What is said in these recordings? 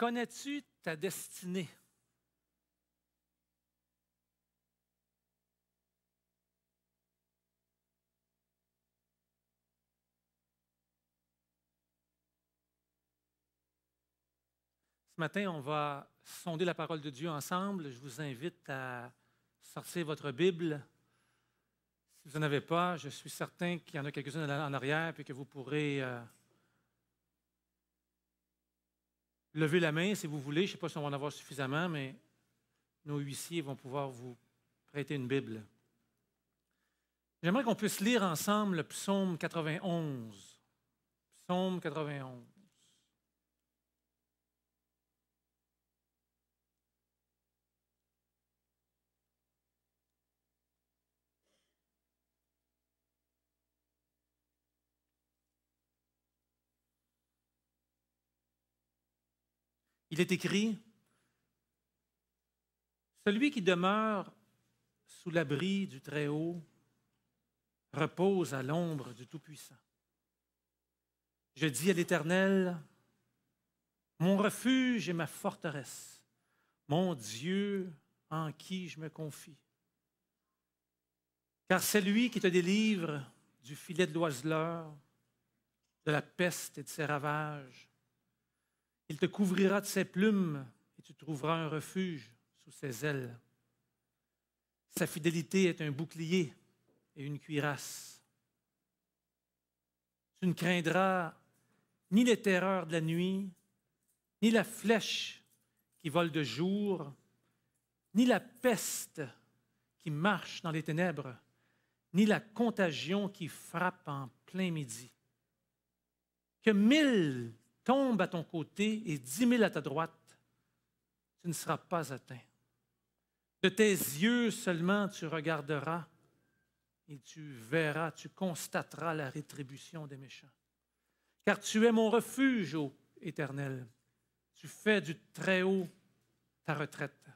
Connais-tu ta destinée? Ce matin, on va sonder la parole de Dieu ensemble. Je vous invite à sortir votre Bible. Si vous n'en avez pas, je suis certain qu'il y en a quelques-unes en arrière et que vous pourrez lever la main si vous voulez. Je ne sais pas si on va en avoir suffisamment, mais nos huissiers vont pouvoir vous prêter une Bible. J'aimerais qu'on puisse lire ensemble le psaume 91. Psaume 91. Il est écrit, « Celui qui demeure sous l'abri du Très-Haut repose à l'ombre du Tout-Puissant. Je dis à l'Éternel, mon refuge et ma forteresse, mon Dieu en qui je me confie. Car c'est lui qui te délivre du filet de l'oiseleur, de la peste et de ses ravages. Il te couvrira de ses plumes et tu trouveras un refuge sous ses ailes. Sa fidélité est un bouclier et une cuirasse. Tu ne craindras ni les terreurs de la nuit, ni la flèche qui vole de jour, ni la peste qui marche dans les ténèbres, ni la contagion qui frappe en plein midi. Que 1000 tombent à ton côté et 10 000 à ta droite, tu ne seras pas atteint. De tes yeux seulement tu regarderas et tu verras, tu constateras la rétribution des méchants. Car tu es mon refuge, ô Éternel. Tu fais du Très-Haut ta retraite.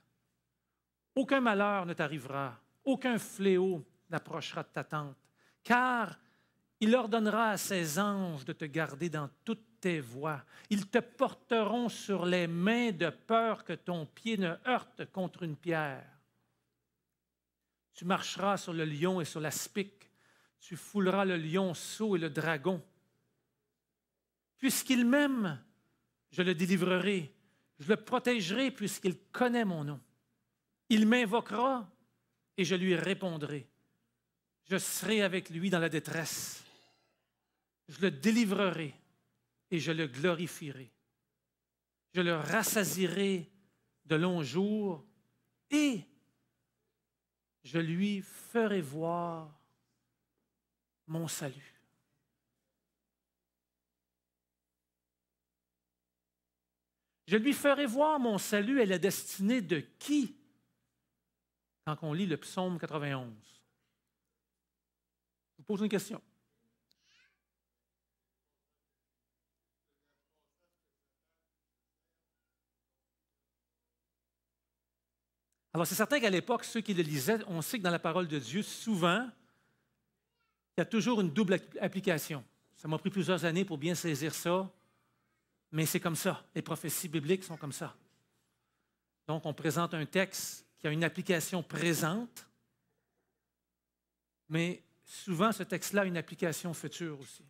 Aucun malheur ne t'arrivera, aucun fléau n'approchera de ta tente, car il ordonnera à ses anges de te garder dans toutes tes voies. Ils te porteront sur les mains de peur que ton pied ne heurte contre une pierre. Tu marcheras sur le lion et sur l'aspic. Tu fouleras le lionceau et le dragon. Puisqu'il m'aime, je le délivrerai. Je le protégerai puisqu'il connaît mon nom. Il m'invoquera et je lui répondrai. Je serai avec lui dans la détresse. Je le délivrerai et je le glorifierai. Je le rassasierai de longs jours et je lui ferai voir mon salut. Je lui ferai voir mon salut est la destinée de qui quand on lit le psaume 91? Je vous pose une question. Alors, c'est certain qu'à l'époque, ceux qui le lisaient, on sait que dans la parole de Dieu, souvent, il y a toujours une double application. Ça m'a pris plusieurs années pour bien saisir ça, mais c'est comme ça. Les prophéties bibliques sont comme ça. Donc, on présente un texte qui a une application présente, mais souvent, ce texte-là a une application future aussi.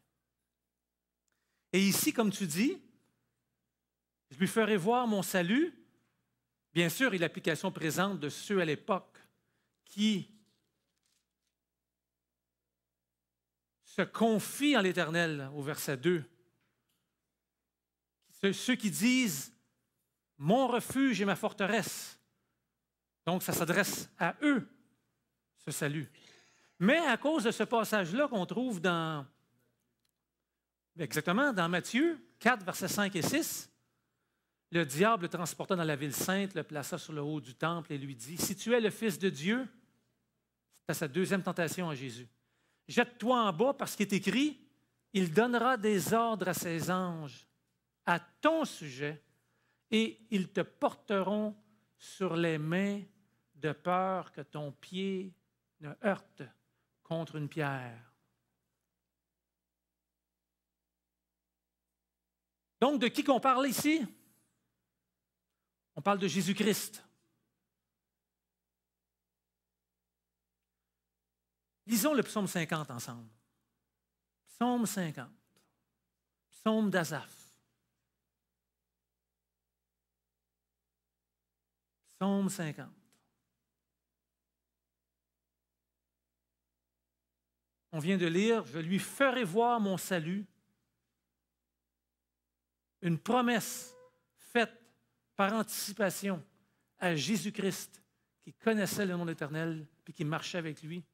Et ici, comme tu dis, je lui ferai voir mon salut. Bien sûr, il y a l'application présente de ceux à l'époque qui se confient en l'Éternel, au verset 2. Ceux qui disent « Mon refuge et ma forteresse ». Donc, ça s'adresse à eux, ce salut. Mais à cause de ce passage-là qu'on trouve exactement dans Matthieu 4, versets 5 et 6, le diable le transporta dans la ville sainte, le plaça sur le haut du temple et lui dit, « Si tu es le Fils de Dieu, » c'était sa deuxième tentation à Jésus, « jette-toi en bas parce qu'il est écrit, il donnera des ordres à ses anges à ton sujet et ils te porteront sur les mains de peur que ton pied ne heurte contre une pierre. » Donc, de qui qu'on parle ici? On parle de Jésus-Christ. Lisons le psaume 50 ensemble. Psaume 50. Psaume d'Asaph. Psaume 50. On vient de lire, « Je lui ferai voir mon salut », une promesse faite par anticipation à Jésus-Christ qui connaissait le nom de l'Éternel et qui marchait avec lui.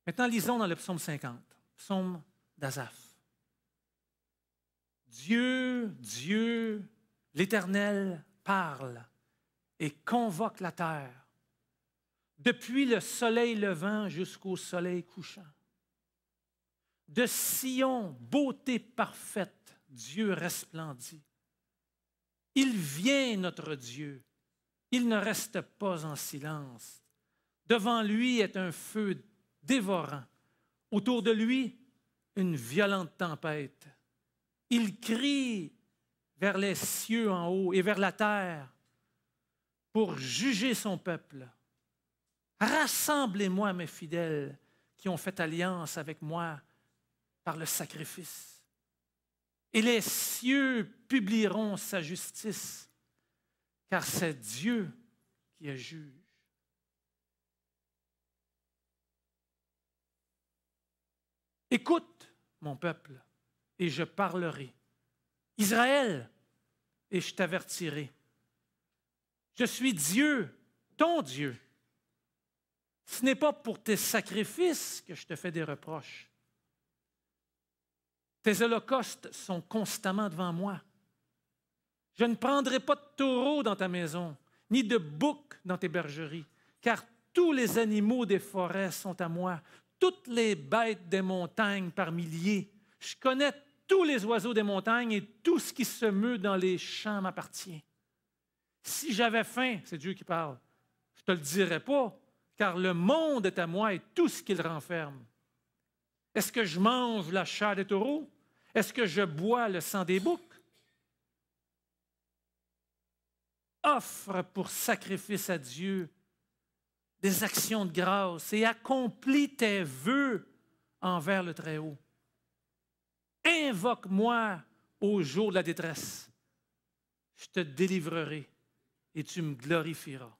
Maintenant, lisons dans le psaume 50, psaume d'Asaph. Dieu, Dieu, l'Éternel parle et convoque la terre, depuis le soleil levant jusqu'au soleil couchant. De Sion, beauté parfaite, Dieu resplendit. Il vient, notre Dieu. Il ne reste pas en silence. Devant lui est un feu dévorant. Autour de lui, une violente tempête. Il crie vers les cieux en haut et vers la terre pour juger son peuple. Rassemblez-moi, mes fidèles, qui ont fait alliance avec moi par le sacrifice. Et les cieux publieront sa justice, car c'est Dieu qui est juge. Écoute, mon peuple, et je parlerai. Israël, et je t'avertirai. Je suis Dieu, ton Dieu. Ce n'est pas pour tes sacrifices que je te fais des reproches. Tes holocaustes sont constamment devant moi. Je ne prendrai pas de taureau dans ta maison, ni de bouc dans tes bergeries, car tous les animaux des forêts sont à moi, toutes les bêtes des montagnes par milliers. Je connais tous les oiseaux des montagnes et tout ce qui se meut dans les champs m'appartient. Si j'avais faim, c'est Dieu qui parle, je ne te le dirais pas, car le monde est à moi et tout ce qu'il renferme. Est-ce que je mange la chair des taureaux? Est-ce que je bois le sang des boucs? Offre pour sacrifice à Dieu des actions de grâce et accomplis tes vœux envers le Très-Haut. Invoque-moi au jour de la détresse. Je te délivrerai et tu me glorifieras.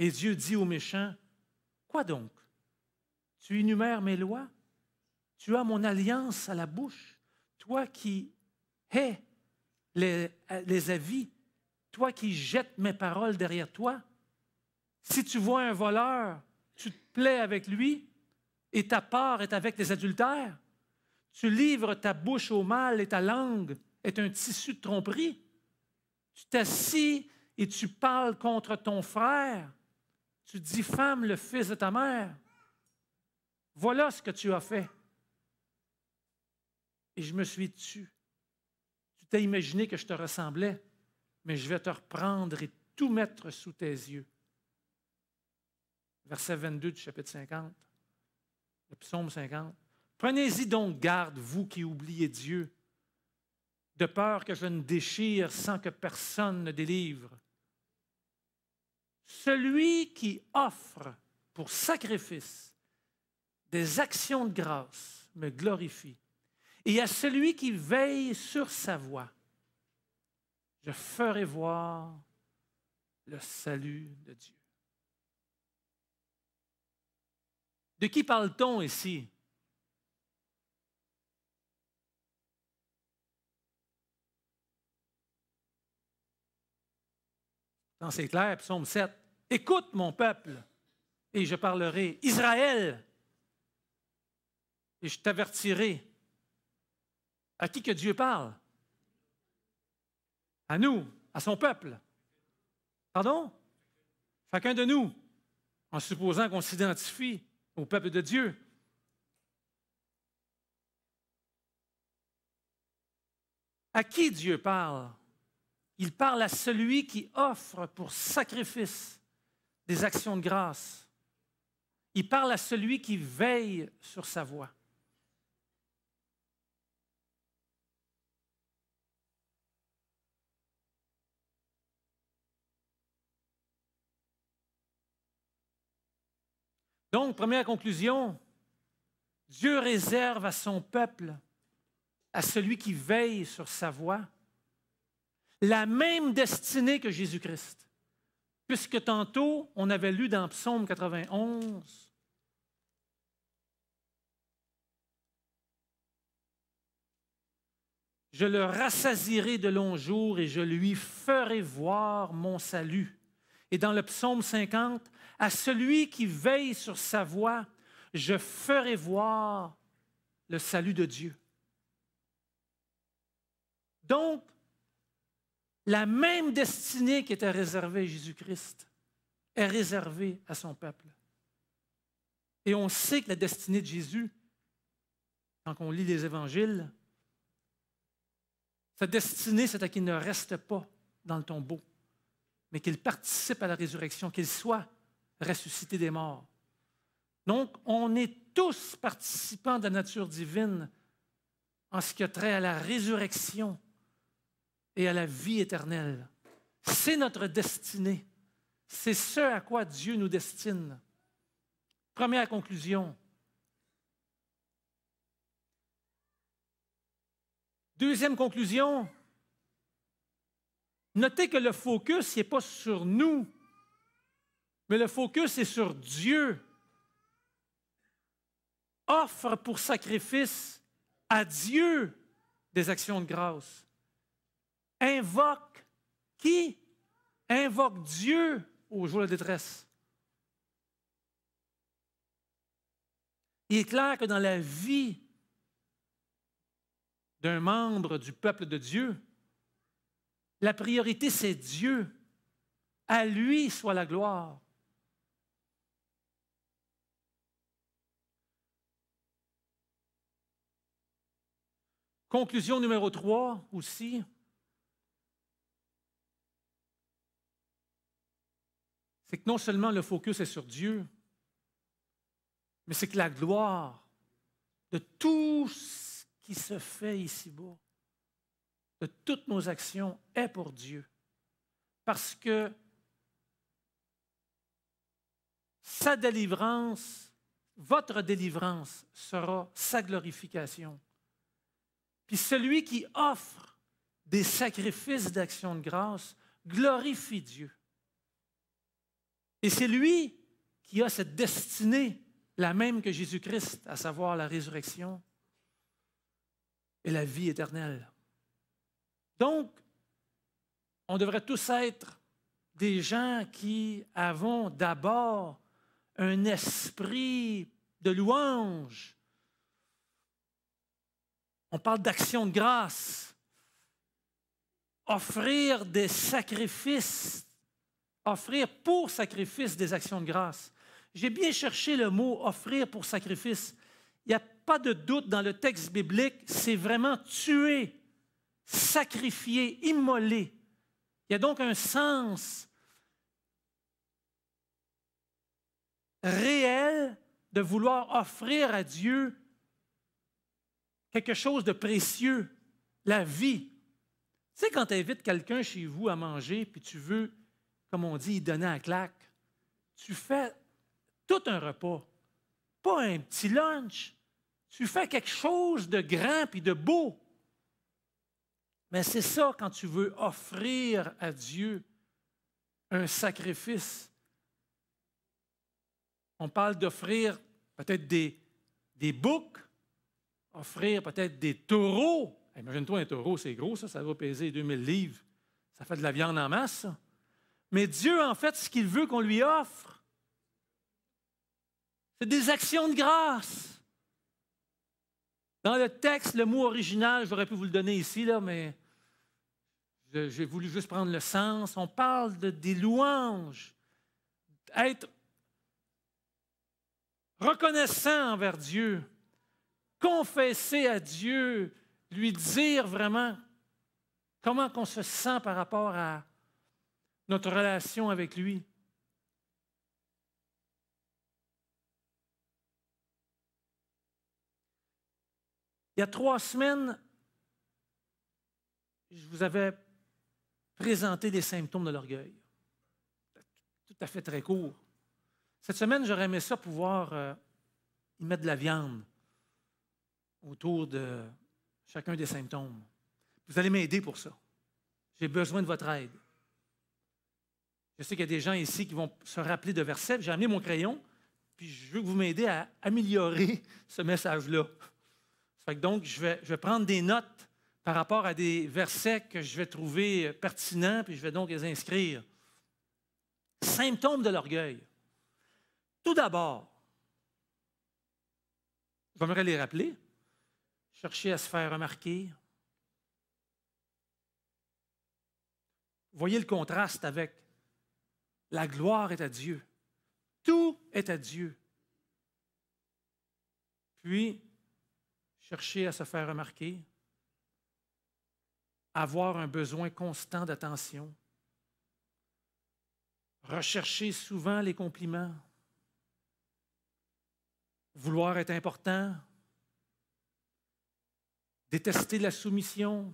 Et Dieu dit aux méchants, « Quoi donc? Tu énumères mes lois? Tu as mon alliance à la bouche, toi qui hais les avis, toi qui jettes mes paroles derrière toi. Si tu vois un voleur, tu te plais avec lui et ta part est avec les adultères. Tu livres ta bouche au mal et ta langue est un tissu de tromperie. Tu t'assis et tu parles contre ton frère. Tu diffames le fils de ta mère. Voilà ce que tu as fait. Et je me suis tu. Tu t'as imaginé que je te ressemblais, mais je vais te reprendre et tout mettre sous tes yeux. » Verset 22 du chapitre 50, le psaume 50. « Prenez-y donc garde, vous qui oubliez Dieu, de peur que je ne déchire sans que personne ne délivre. Celui qui offre pour sacrifice des actions de grâce me glorifie. Et à celui qui veille sur sa voie, je ferai voir le salut de Dieu. » De qui parle-t-on ici? Dans c'est clair, psaume 7. « Écoute, mon peuple, et je parlerai. Israël, et je t'avertirai. » À qui que Dieu parle? À nous, à son peuple. Pardon? Chacun de nous, en supposant qu'on s'identifie au peuple de Dieu. À qui Dieu parle? Il parle à celui qui offre pour sacrifice des actions de grâce. Il parle à celui qui veille sur sa voie. Donc, première conclusion, Dieu réserve à son peuple, à celui qui veille sur sa voie, la même destinée que Jésus-Christ. Puisque tantôt, on avait lu dans Psaume 91, « Je le rassasierai de longs jours et je lui ferai voir mon salut. » Et dans le Psaume 50, « À celui qui veille sur sa voie, je ferai voir le salut de Dieu. » Donc, la même destinée qui était réservée à Jésus-Christ est réservée à son peuple. Et on sait que la destinée de Jésus, quand on lit les évangiles, sa destinée, c'est qu'il ne reste pas dans le tombeau, mais qu'il participe à la résurrection, qu'il soit ressuscité des morts. Donc, on est tous participants de la nature divine en ce qui a trait à la résurrection et à la vie éternelle. C'est notre destinée. C'est ce à quoi Dieu nous destine. Première conclusion. Deuxième conclusion. Notez que le focus n'est pas sur nous, mais le focus est sur Dieu. Offre pour sacrifice à Dieu des actions de grâce. Invoque qui? Invoque Dieu au jour de détresse. Il est clair que dans la vie d'un membre du peuple de Dieu, la priorité, c'est Dieu. À lui soit la gloire. Conclusion numéro 3 aussi. C'est que non seulement le focus est sur Dieu, mais c'est que la gloire de tout ce qui se fait ici-bas, de toutes nos actions, est pour Dieu. Parce que sa délivrance, votre délivrance sera sa glorification. Puis celui qui offre des sacrifices d'action de grâce glorifie Dieu. Et c'est lui qui a cette destinée, la même que Jésus-Christ, à savoir la résurrection et la vie éternelle. Donc, on devrait tous être des gens qui avons d'abord un esprit de louange. On parle d'action de grâce. Offrir des sacrifices. Offrir pour sacrifice des actions de grâce. J'ai bien cherché le mot « offrir pour sacrifice ». Il n'y a pas de doute dans le texte biblique, c'est vraiment tuer, sacrifier, immoler. Il y a donc un sens réel de vouloir offrir à Dieu quelque chose de précieux, la vie. Tu sais, quand tu invites quelqu'un chez vous à manger, puis tu veux, comme on dit, y donner à claque, tu fais tout un repas, pas un petit lunch. Tu fais quelque chose de grand puis de beau. Mais c'est ça quand tu veux offrir à Dieu un sacrifice. On parle d'offrir peut-être des boucs, offrir peut-être des taureaux. Imagine-toi un taureau, c'est gros, ça va peser 2000 livres. Ça fait de la viande en masse, ça. Mais Dieu, en fait, ce qu'il veut qu'on lui offre, c'est des actions de grâce. Dans le texte, le mot original, j'aurais pu vous le donner ici, là, mais j'ai voulu juste prendre le sens. On parle des louanges, être reconnaissant envers Dieu, confesser à Dieu, lui dire vraiment comment on se sent par rapport à notre relation avec lui. Il y a 3 semaines, je vous avais présenté les symptômes de l'orgueil. Tout à fait très court. Cette semaine, j'aurais aimé ça pouvoir y mettre de la viande autour de chacun des symptômes. Vous allez m'aider pour ça. J'ai besoin de votre aide. Je sais qu'il y a des gens ici qui vont se rappeler de versets. J'ai amené mon crayon, puis je veux que vous m'aidiez à améliorer ce message-là. Donc, je vais prendre des notes par rapport à des versets que je vais trouver pertinents, puis je vais donc les inscrire. Symptômes de l'orgueil. Tout d'abord, j'aimerais les rappeler. Chercher à se faire remarquer. Voyez le contraste avec la gloire est à Dieu. Tout est à Dieu. Puis, chercher à se faire remarquer. Avoir un besoin constant d'attention. Rechercher souvent les compliments. Vouloir être important. Détester la soumission.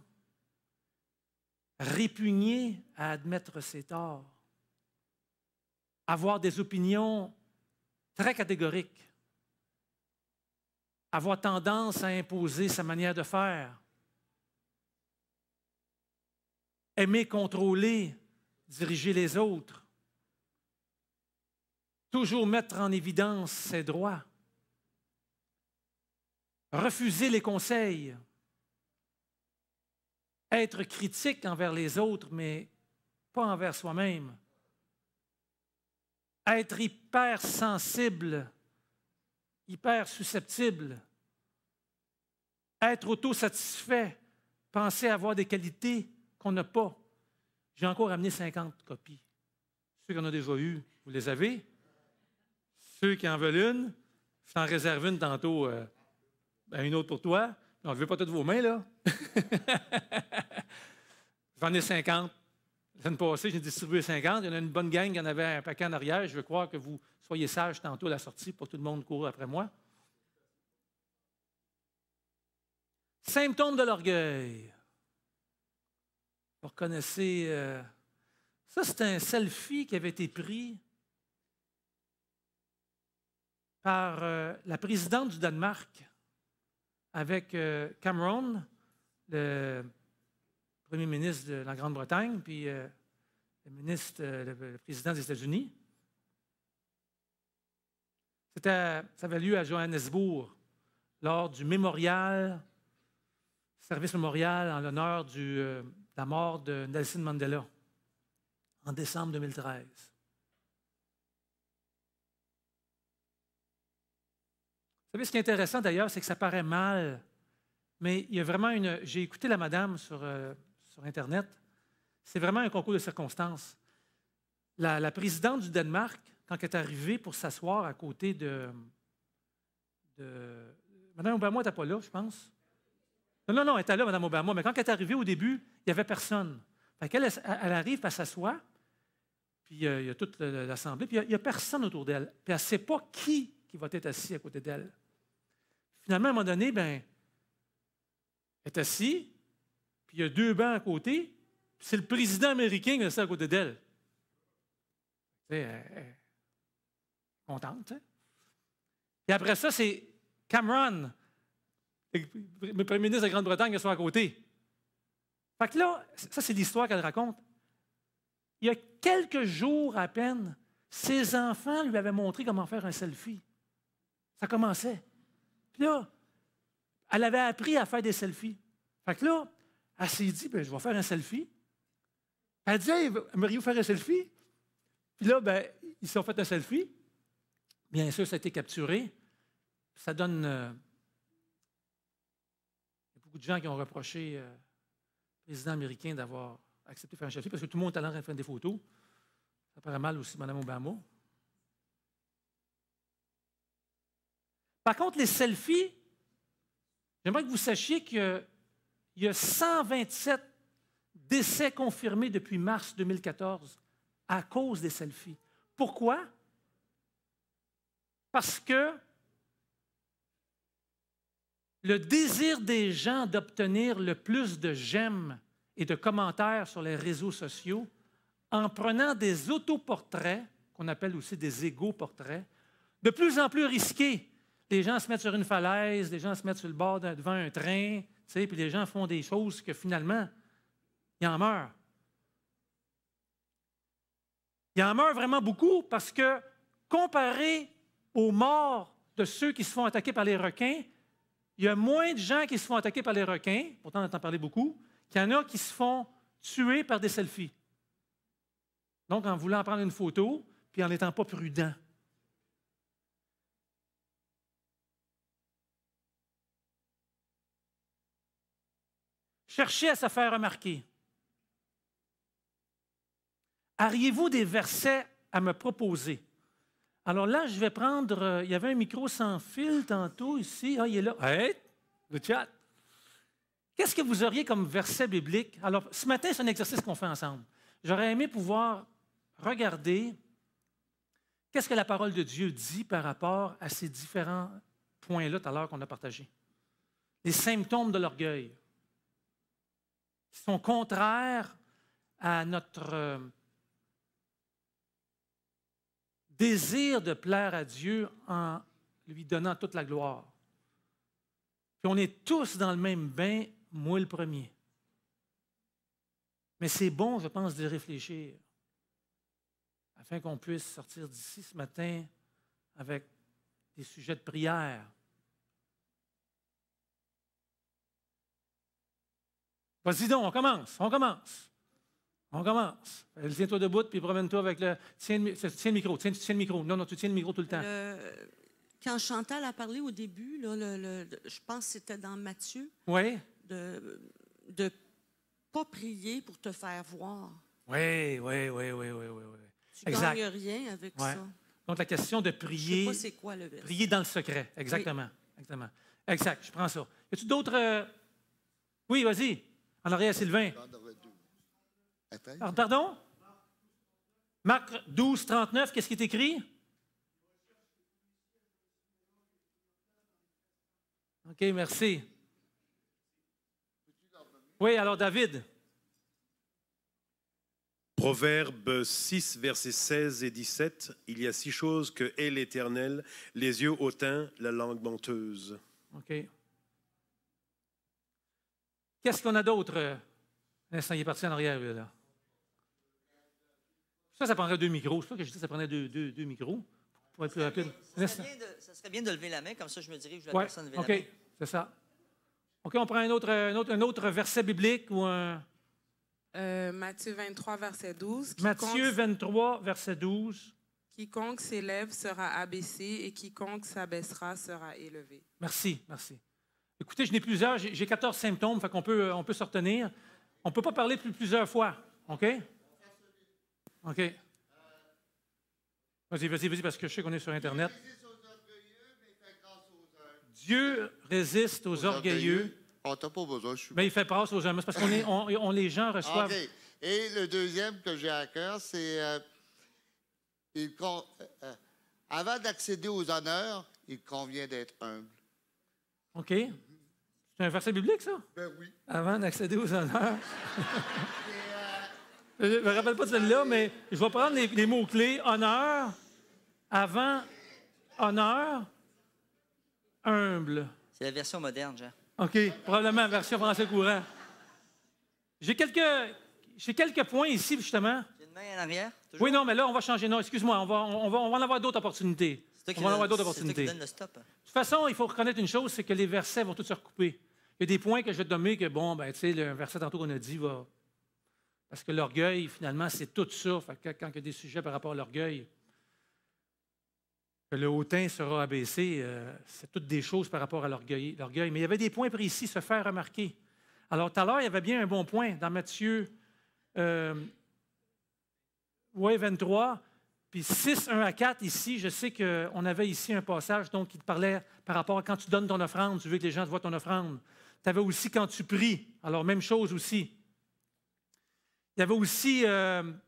Répugner à admettre ses torts. Avoir des opinions très catégoriques. Avoir tendance à imposer sa manière de faire. Aimer contrôler, diriger les autres. Toujours mettre en évidence ses droits. Refuser les conseils. Être critique envers les autres, mais pas envers soi-même. Être hyper sensible, hyper susceptible. Être autosatisfait, penser avoir des qualités qu'on n'a pas. J'ai encore amené 50 copies. Ceux qui en ont déjà eu, vous les avez? Ceux qui en veulent une, je t'en réserve une tantôt, une autre pour toi. On ne veut pas toutes vos mains, là. J'en ai 50. La semaine passée, j'ai distribué 50. Il y en a une bonne gang, il y en avait un paquet en arrière. Je veux croire que vous soyez sages tantôt à la sortie pour que tout le monde court après moi. Symptômes de l'orgueil. Vous reconnaissez, ça c'est un selfie qui avait été pris par la présidente du Danemark avec Cameron, le premier ministre de la Grande-Bretagne, puis le président des États-Unis. Ça avait lieu à Johannesburg lors du service mémorial en l'honneur de la mort de Nelson Mandela en décembre 2013. Vous savez, ce qui est intéressant d'ailleurs, c'est que ça paraît mal, mais il y a vraiment j'ai écouté la madame sur Internet, c'est vraiment un concours de circonstances. La présidente du Danemark, quand elle est arrivée pour s'asseoir à côté de Mme Obama n'était pas là, je pense. Non, elle était là, Mme Obama, mais quand elle est arrivée au début, il n'y avait personne. Elle arrive, elle s'assoit, puis il y a toute l'assemblée, puis il n'y a personne autour d'elle. Puis elle ne sait pas qui va être assis à côté d'elle. Finalement, à un moment donné, elle est assise, puis il y a 2 bancs à côté, puis c'est le président américain qui est assis à côté d'elle. Elle est contente, tu sais. Et après ça, c'est Cameron, le premier ministre de la Grande-Bretagne, qui est à côté. Fait que là, ça, c'est l'histoire qu'elle raconte. Il y a quelques jours à peine, ses enfants lui avaient montré comment faire un selfie. Ça commençait. Puis là, elle avait appris à faire des selfies. Fait que là, elle s'est dit, je vais faire un selfie. Elle dit, hey, aimeriez-vous faire un selfie? Puis là, ils se sont fait un selfie. Bien sûr, ça a été capturé. Ça donne... il y a beaucoup de gens qui ont reproché au président américain d'avoir accepté de faire un selfie parce que tout le monde est allé en train de faire des photos. Ça paraît mal aussi, Mme Obama. Par contre, les selfies, j'aimerais que vous sachiez qu'il y a 127 décès confirmés depuis mars 2014 à cause des selfies. Pourquoi? Parce que le désir des gens d'obtenir le plus de j'aime et de commentaires sur les réseaux sociaux en prenant des autoportraits qu'on appelle aussi des égo-portraits, de plus en plus risqués. Les gens se mettent sur une falaise, les gens se mettent sur le bord devant un train, puis les gens font des choses que finalement, ils en meurent. Ils en meurent vraiment beaucoup parce que, comparé aux morts de ceux qui se font attaquer par les requins, il y a moins de gens qui se font attaquer par les requins, pourtant on entend parler beaucoup, qu'il y en a qui se font tuer par des selfies. Donc, en voulant prendre une photo, puis en n'étant pas prudent. Cherchez à se faire remarquer. Auriez-vous des versets à me proposer? Alors là, je vais prendre... il y avait un micro sans fil tantôt ici. Ah, il est là. Hey, le chat. Qu'est-ce que vous auriez comme verset biblique? Alors, ce matin, c'est un exercice qu'on fait ensemble. J'aurais aimé pouvoir regarder qu'est-ce que la parole de Dieu dit par rapport à ces différents points-là tout à l'heure qu'on a partagés. Les symptômes de l'orgueil qui sont contraires à notre désir de plaire à Dieu en lui donnant toute la gloire. Puis on est tous dans le même bain, moi le premier. Mais c'est bon, je pense, d'y réfléchir afin qu'on puisse sortir d'ici ce matin avec des sujets de prière. Vas-y donc, on commence. Tiens-toi debout, puis promène-toi avec le... Tiens le micro, tiens le micro. Non, tu tiens le micro tout le temps. Quand Chantal a parlé au début, là, je pense que c'était dans Matthieu, oui. de ne pas prier pour te faire voir. Oui. Tu ne gagnes rien avec ça. Donc, la question de prier... Je ne sais pas c'est quoi le verset. Prier dans le secret, exactement. Oui. Exact, je prends ça. Y a-tu d'autres... Oui, vas-y. En arrière, Sylvain. Alors, pardon? Marc 12, 39, qu'est-ce qui est écrit? OK, merci. Oui, alors David. Proverbe 6, versets 16 et 17. Il y a 6 choses que hait l'Éternel, les yeux hautains, la langue menteuse. OK. Qu'est-ce qu'on a d'autre? L'instant, il est parti en arrière, là. Ça prendrait 2 micros. C'est ça que je dis, ça prendrait deux micros pour être plus rapide. Ça serait bien de lever la main, comme ça je me dirige vers la personne lever la main. OK, c'est ça. OK, on prend un autre verset biblique ou un... Matthieu 23, verset 12. Matthieu 23, verset 12. Quiconque s'élève sera abaissé et quiconque s'abaissera sera élevé. Merci. Écoutez, je n'ai plusieurs. J'ai 14 symptômes, fait qu'on peut se retenir. On ne peut pas parler plusieurs fois. OK? OK. Vas-y, parce que je sais qu'on est sur Internet. Dieu résiste aux orgueilleux. On t'a pas besoin, je suis... Mais il fait grâce aux gens. C'est parce qu'on les gens reçoivent... Okay. Et le deuxième que j'ai à cœur, c'est... avant d'accéder aux honneurs, il convient d'être humble. OK. C'est un verset biblique, ça? Ben oui. Avant d'accéder aux honneurs. Je ne me rappelle pas de celle-là, mais je vais prendre les mots-clés. Honneur, avant, honneur, humble. C'est la version moderne, Jean. OK, probablement, version français courant. J'ai quelques points ici, justement. J'ai une main en arrière? Toujours? Oui, non, mais là, on va changer. Non, excuse-moi, on va en avoir d'autres opportunités. C'est toi qui donne le stop. De toute façon, il faut reconnaître une chose, c'est que les versets vont tous se recouper. Il y a des points que je vais te nommer que, bon, ben, tu sais, le verset tantôt qu'on a dit va... Parce que l'orgueil, finalement, c'est tout ça. Fait que quand il y a des sujets par rapport à l'orgueil, que le hautain sera abaissé, c'est toutes des choses par rapport à l'orgueil. Mais il y avait des points précis, se faire remarquer. Alors, tout à l'heure, il y avait bien un bon point dans Matthieu 23, puis 6, 1 à 4, ici, je sais qu'on avait ici un passage donc, qui te parlait par rapport à quand tu donnes ton offrande, tu veux que les gens te voient ton offrande. Tu avais aussi quand tu pries, alors même chose aussi. Il y avait aussi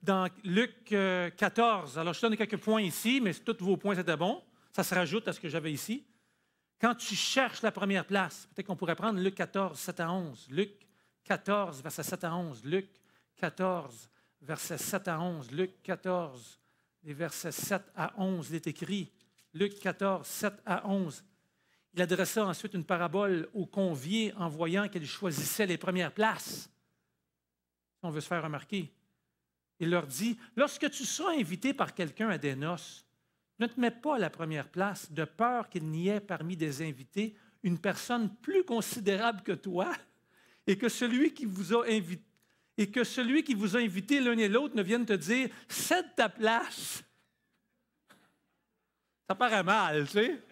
dans Luc 14, alors je donne quelques points ici, mais tous vos points étaient bons, ça se rajoute à ce que j'avais ici. Quand tu cherches la première place, peut-être qu'on pourrait prendre Luc 14, 7 à 11. Luc 14, verset 7 à 11. Luc 14, verset 7 à 11. Luc 14, les versets 7 à 11, il est écrit, Luc 14, 7 à 11. Il adressa ensuite une parabole aux conviés en voyant qu'ils choisissaient les premières places. Si on veut se faire remarquer. Il leur dit, lorsque tu seras invité par quelqu'un à des noces, ne te mets pas à la première place, de peur qu'il n'y ait parmi des invités une personne plus considérable que toi et que celui qui vous a invité, l'un et l'autre ne vienne te dire « cède ta place ». Ça paraît mal, tu sais.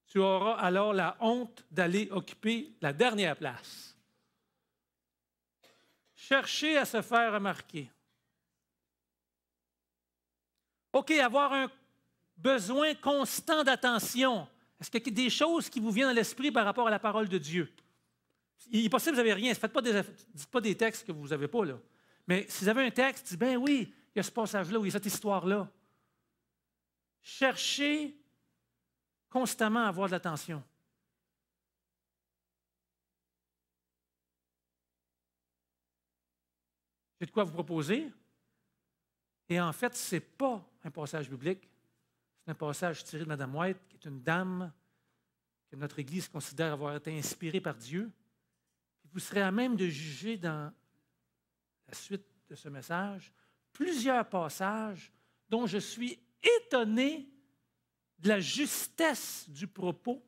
Tu auras alors la honte d'aller occuper la dernière place. Cherchez à se faire remarquer. OK, avoir un besoin constant d'attention. Est-ce qu'il y a des choses qui vous viennent à l'esprit par rapport à la parole de Dieu? Il est possible que vous n'avez rien. Dites pas des textes que vous n'avez pas, là. Mais si vous avez un texte, dites, ben oui, il y a ce passage-là, ou il y a cette histoire-là. Cherchez constamment à avoir de l'attention. J'ai de quoi vous proposer. Et en fait, ce n'est pas un passage biblique. C'est un passage tiré de Mme White, qui est une dame que notre Église considère avoir été inspirée par Dieu. Et vous serez à même de juger dans la suite de ce message plusieurs passages dont je suis étonné de la justesse du propos,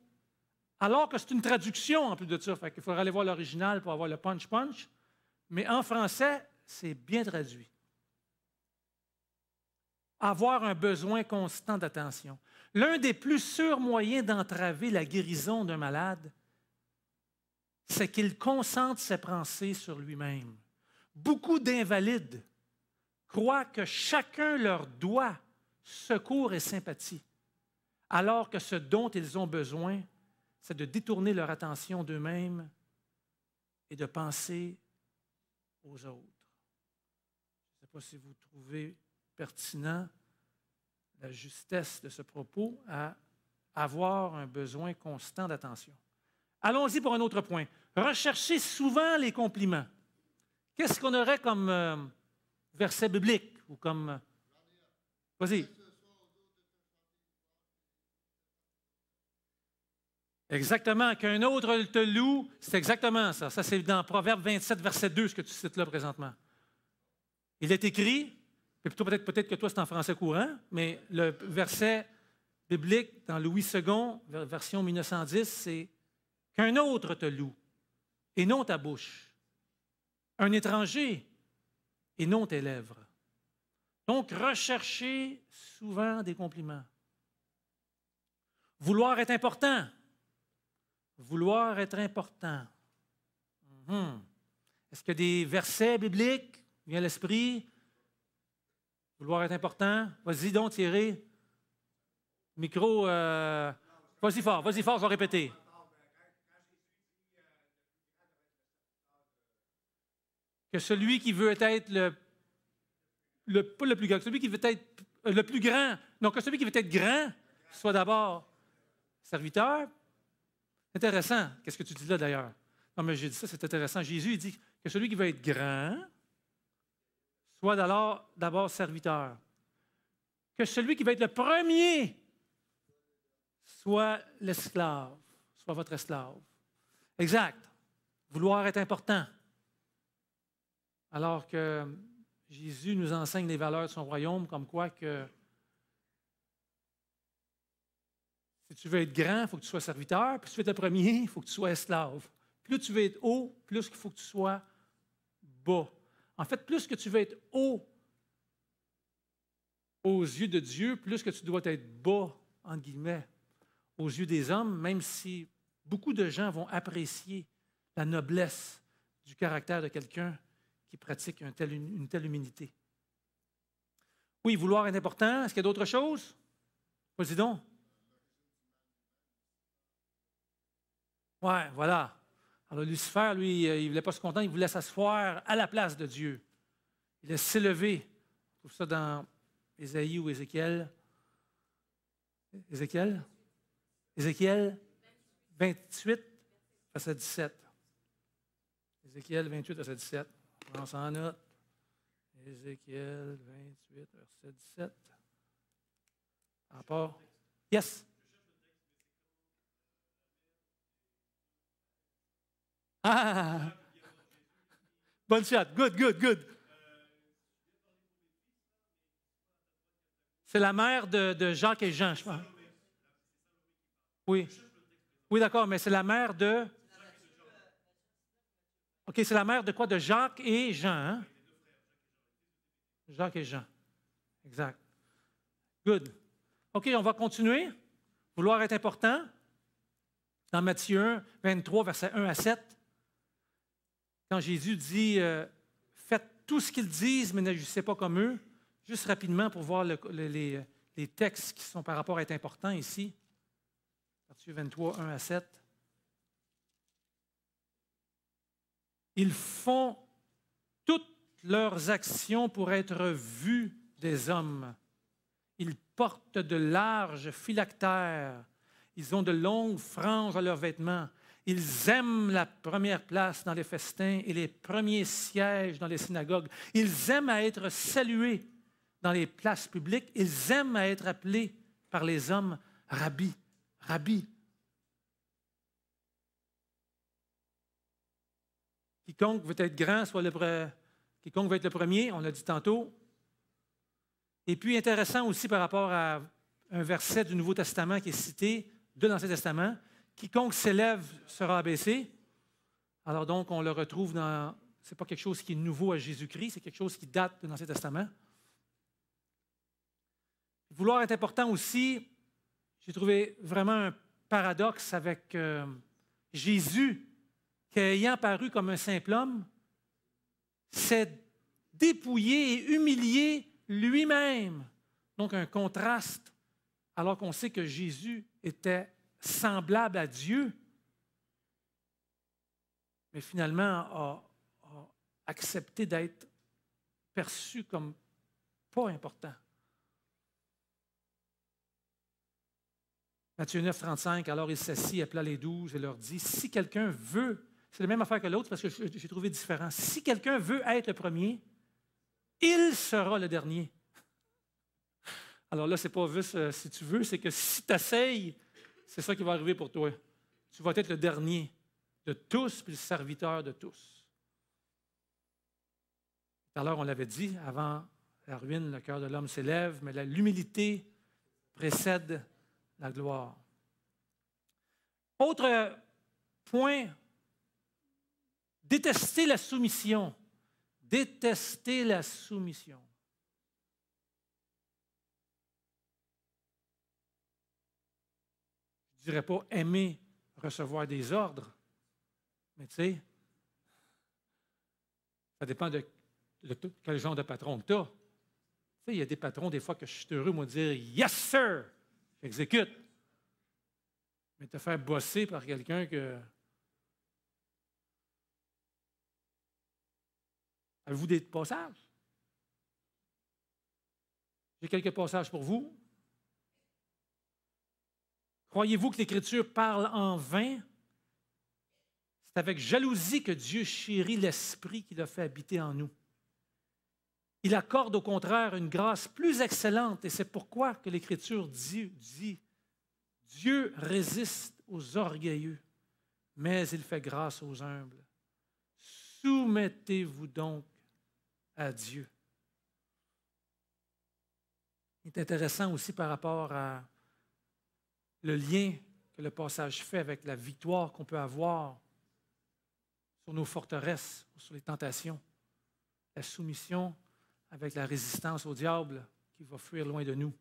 alors que c'est une traduction en plus de ça. Il faudra aller voir l'original pour avoir le punch-punch. Mais en français, c'est bien traduit. Avoir un besoin constant d'attention. L'un des plus sûrs moyens d'entraver la guérison d'un malade, c'est qu'il concentre ses pensées sur lui-même. Beaucoup d'invalides croient que chacun leur doit secours et sympathie, alors que ce dont ils ont besoin, c'est de détourner leur attention d'eux-mêmes et de penser aux autres. Je ne sais pas si vous trouvez pertinent la justesse de ce propos à avoir un besoin constant d'attention. Allons-y pour un autre point. Recherchez souvent les compliments. Qu'est-ce qu'on aurait comme verset biblique ou comme... Vas-y. Exactement. Qu'un autre te loue, c'est exactement ça. Ça, c'est dans Proverbe 27, verset 2, ce que tu cites là présentement. Il est écrit, peut-être que toi, c'est en français courant, mais le verset biblique dans Louis II, version 1910, c'est « Qu'un autre te loue, et non ta bouche. Un étranger, et non tes lèvres. » Donc, recherchez souvent des compliments. Vouloir est important. Vouloir être important. Est-ce qu'il y a des versets bibliques qui viennent à l'esprit? Vouloir être important. Vas-y donc, Thierry. Micro, vas-y fort, je vais répéter. Que celui qui veut être pas le plus grand, celui qui veut être le plus grand, non, que celui qui veut être grand soit d'abord serviteur. Intéressant, qu'est-ce que tu dis là d'ailleurs? Non, mais j'ai dit ça, c'est intéressant. Jésus, il dit que celui qui veut être grand soit d'abord serviteur. Que celui qui va être le premier soit l'esclave, soit votre esclave. Exact. Vouloir être important. Alors que Jésus nous enseigne les valeurs de son royaume, comme quoi que si tu veux être grand, il faut que tu sois serviteur, puis si tu veux être le premier, il faut que tu sois esclave. Plus tu veux être haut, plus il faut que tu sois bas. En fait, plus que tu veux être haut aux yeux de Dieu, plus que tu dois être bas, entre guillemets, aux yeux des hommes, même si beaucoup de gens vont apprécier la noblesse du caractère de quelqu'un qui pratique une telle humilité. Oui, vouloir est important. Est-ce qu'il y a d'autres choses? Vas-y donc. Oui, voilà. Alors Lucifer, lui, il ne voulait pas se contenter, il voulait s'asseoir à la place de Dieu. Il voulait s'élever. On trouve ça dans Ésaïe ou Ézéchiel. Ézéchiel 28, verset 17. Ézéchiel 28, verset 17. Prends ça en note. Ézéchiel 28, verset 17. Par rapport. Yes. Ah! Bonne shot. Good, good, good. C'est la mère de Jacques et Jean, je pense. Oui. Oui, d'accord, mais c'est la mère de... OK, c'est la mère de quoi? De Jacques et Jean, hein? Jacques et Jean. Exact. Good. OK, on va continuer. Vouloir être important. Dans Matthieu 1, 23, versets 1 à 7, quand Jésus dit faites tout ce qu'ils disent, mais n'agissez pas comme eux, juste rapidement pour voir les textes qui sont par rapport à être importants ici. Matthieu 23, 1 à 7. Ils font toutes leurs actions pour être vus des hommes. Ils portent de larges phylactères. Ils ont de longues franges à leurs vêtements. Ils aiment la première place dans les festins et les premiers sièges dans les synagogues. Ils aiment à être salués dans les places publiques. Ils aiment à être appelés par les hommes Rabbi, Rabbi. Quiconque veut être grand, quiconque veut être le premier, on l'a dit tantôt. Et puis, intéressant aussi par rapport à un verset du Nouveau Testament qui est cité de l'Ancien Testament, quiconque s'élève sera abaissé. Alors donc, on le retrouve dans... Ce n'est pas quelque chose qui est nouveau à Jésus-Christ, c'est quelque chose qui date de l'Ancien Testament. Vouloir être important aussi, j'ai trouvé vraiment un paradoxe avec Jésus, qui, ayant paru comme un simple homme, s'est dépouillé et humilié lui-même. Donc, un contraste, alors qu'on sait que Jésus était semblable à Dieu, mais finalement a accepté d'être perçu comme pas important. Matthieu 9, 35, alors il s'assit, appela les 12 et leur dit, si quelqu'un veut, c'est la même affaire que l'autre parce que j'ai trouvé différent, si quelqu'un veut être le premier, il sera le dernier. Alors là, ce n'est pas juste si tu veux, c'est que si tu essayes, c'est ça qui va arriver pour toi. Tu vas être le dernier de tous, puis le serviteur de tous. Tout à l'heure, on l'avait dit, avant la ruine, le cœur de l'homme s'élève, mais l'humilité précède la gloire. Autre point, détester la soumission. Détester la soumission. Je ne dirais pas aimer recevoir des ordres, mais tu sais, ça dépend de quel genre de patron que tu as. Tu sais, il y a des patrons, des fois, que je suis heureux, moi, de dire « Yes, sir! » J'exécute. Mais te faire bosser par quelqu'un que... Avez-vous des passages? J'ai quelques passages pour vous. Croyez-vous que l'Écriture parle en vain? C'est avec jalousie que Dieu chérit l'Esprit qu'il a fait habiter en nous. Il accorde au contraire une grâce plus excellente, et c'est pourquoi que l'Écriture dit Dieu résiste aux orgueilleux, mais il fait grâce aux humbles. Soumettez-vous donc à Dieu. Il est intéressant aussi par rapport à le lien que le passage fait avec la victoire qu'on peut avoir sur nos forteresses, sur les tentations. La soumission avec la résistance au diable qui va fuir loin de nous.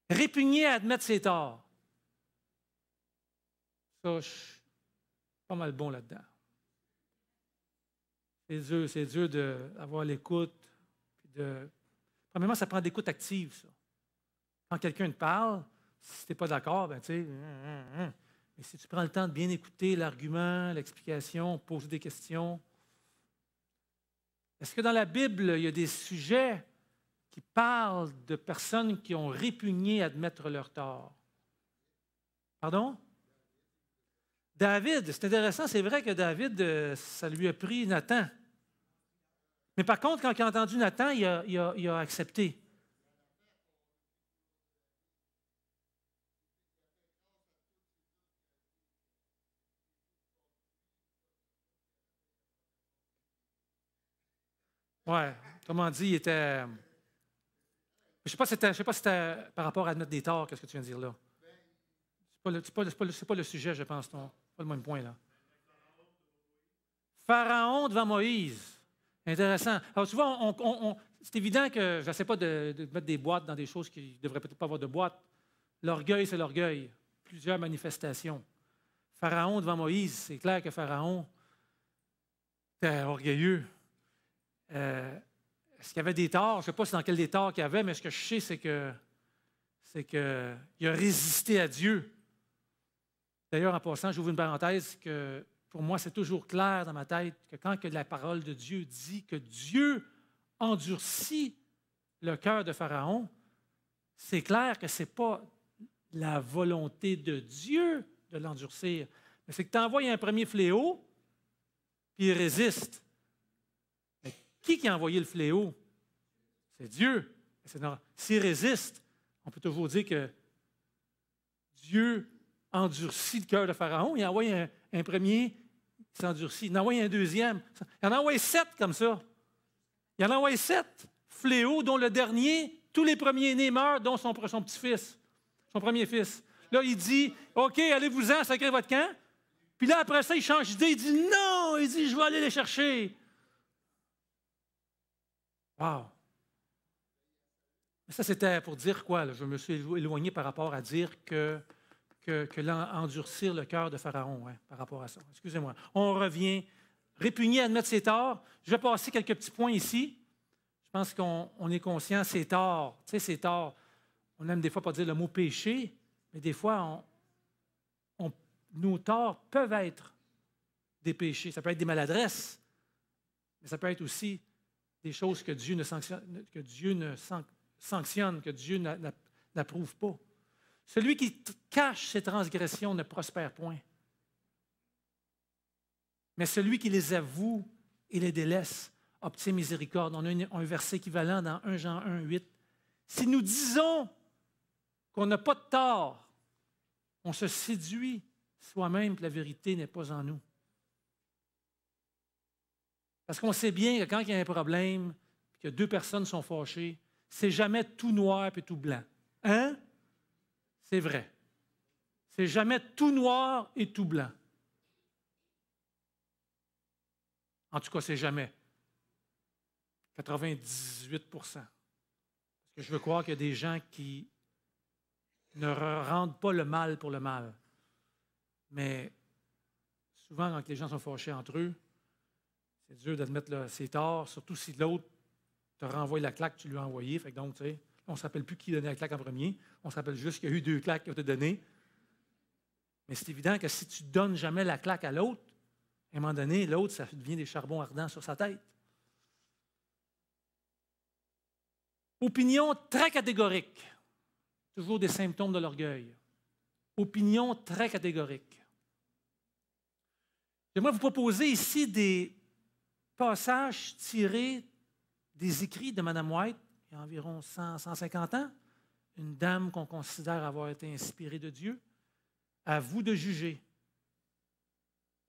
Répugner à admettre ses torts. Ça, je suis pas mal bon là-dedans. C'est dur d'avoir l'écoute. Premièrement, ça prend l'écoute active, ça. Quand quelqu'un te parle, si tu n'es pas d'accord, ben tu sais, mais si tu prends le temps de bien écouter l'argument, l'explication, poser des questions. Est-ce que dans la Bible, il y a des sujets qui parlent de personnes qui ont répugné à admettre leur tort? Pardon? David, c'est intéressant, c'est vrai que David, ça lui a pris Nathan. Mais par contre, quand il a entendu Nathan, il a accepté. Ouais, comment dit, il était. Je ne sais pas si c'était par rapport à notre des torts, qu'est-ce que tu viens de dire là. C'est pas le sujet, je pense, non. Pas le même point, là. Pharaon devant Moïse. Intéressant. Alors, tu vois, c'est évident que je n'essaie pas de mettre des boîtes dans des choses qui ne devraient peut-être pas avoir de boîte. L'orgueil, c'est l'orgueil. Plusieurs manifestations. Pharaon devant Moïse, c'est clair que Pharaon était orgueilleux. Est-ce qu'il y avait des torts? Je ne sais pas dans quel des torts qu'il y avait, mais ce que je sais, c'est qu'il a résisté à Dieu. D'ailleurs, en passant, j'ouvre une parenthèse que pour moi, c'est toujours clair dans ma tête que quand que la parole de Dieu dit que Dieu endurcit le cœur de Pharaon, c'est clair que ce n'est pas la volonté de Dieu de l'endurcir. Mais c'est que tu envoies un premier fléau, puis il résiste. Mais qui a envoyé le fléau? C'est Dieu. S'il résiste, on peut toujours dire que Dieu endurcit le cœur de Pharaon. Il envoie un premier, il s'endurcit. Il envoie un deuxième. Il en envoie 7 comme ça. Il en envoie 7 fléaux, dont le dernier, tous les premiers-nés meurent, dont son petit-fils, son premier fils. Là, il dit, OK, allez-vous-en, sacrez votre camp. Puis là, après ça, il change d'idée. Il dit, non, il dit, je vais aller les chercher. Wow. Ça, c'était pour dire quoi? Là? Je me suis éloigné par rapport à dire que endurcir le cœur de Pharaon, hein, par rapport à ça. Excusez-moi. On revient. Répugné à admettre ses torts. Je vais passer quelques petits points ici. Je pense qu'on est conscient, c'est tort. Tu sais, c'est tort. On aime des fois pas dire le mot péché, mais des fois, nos torts peuvent être des péchés. Ça peut être des maladresses, mais ça peut être aussi des choses que Dieu sanctionne, que Dieu n'approuve pas. Celui qui cache ses transgressions ne prospère point. Mais celui qui les avoue et les délaisse obtient miséricorde. On a un verset équivalent dans 1 Jean 1, 8. Si nous disons qu'on n'a pas de tort, on se séduit soi-même que la vérité n'est pas en nous. Parce qu'on sait bien que quand il y a un problème, que 2 personnes sont fâchées, c'est jamais tout noir et tout blanc. Hein? C'est vrai. C'est jamais tout noir et tout blanc. En tout cas, c'est jamais. 98 %. Parce que je veux croire qu'il y a des gens qui ne rendent pas le mal pour le mal. Mais souvent, quand les gens sont fâchés entre eux, c'est dur d'admettre ses torts, surtout si l'autre te renvoie la claque que tu lui as envoyée. Fait que donc, tu sais, on ne se rappelle plus qui donnait la claque en premier. On se rappelle juste qu'il y a eu 2 claques qui ont été données. Mais c'est évident que si tu ne donnes jamais la claque à l'autre, à un moment donné, l'autre, ça devient des charbons ardents sur sa tête. Opinion très catégorique. Toujours des symptômes de l'orgueil. Opinion très catégorique. J'aimerais vous proposer ici des passages tirés des écrits de Mme White, il y a environ 150 ans, une dame qu'on considère avoir été inspirée de Dieu. À vous de juger.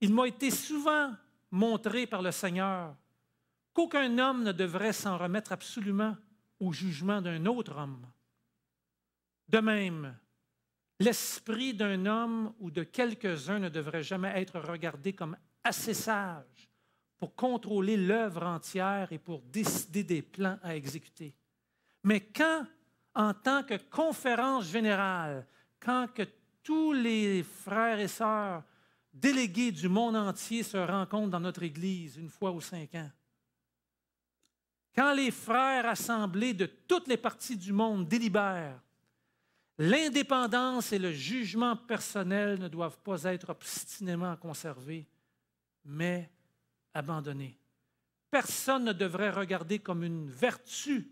Il m'a été souvent montré par le Seigneur qu'aucun homme ne devrait s'en remettre absolument au jugement d'un autre homme. De même, l'esprit d'un homme ou de quelques-uns ne devrait jamais être regardé comme assez sage pour contrôler l'œuvre entière et pour décider des plans à exécuter. Mais quand, en tant que conférence générale, quand que tous les frères et sœurs délégués du monde entier se rencontrent dans notre Église une fois aux 5 ans, quand les frères assemblés de toutes les parties du monde délibèrent, l'indépendance et le jugement personnel ne doivent pas être obstinément conservés, mais abandonnés. Personne ne devrait regarder comme une vertu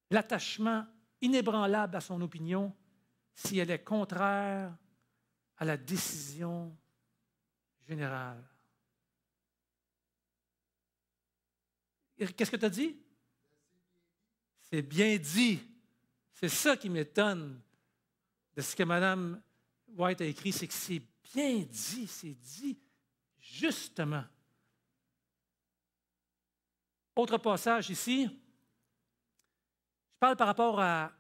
l'attachement inébranlable à son opinion si elle est contraire à la décision générale. Qu'est-ce que tu as dit? C'est bien dit. C'est ça qui m'étonne de ce que Mme White a écrit, c'est que c'est bien dit, c'est dit justement. Autre passage ici, je parle par rapport à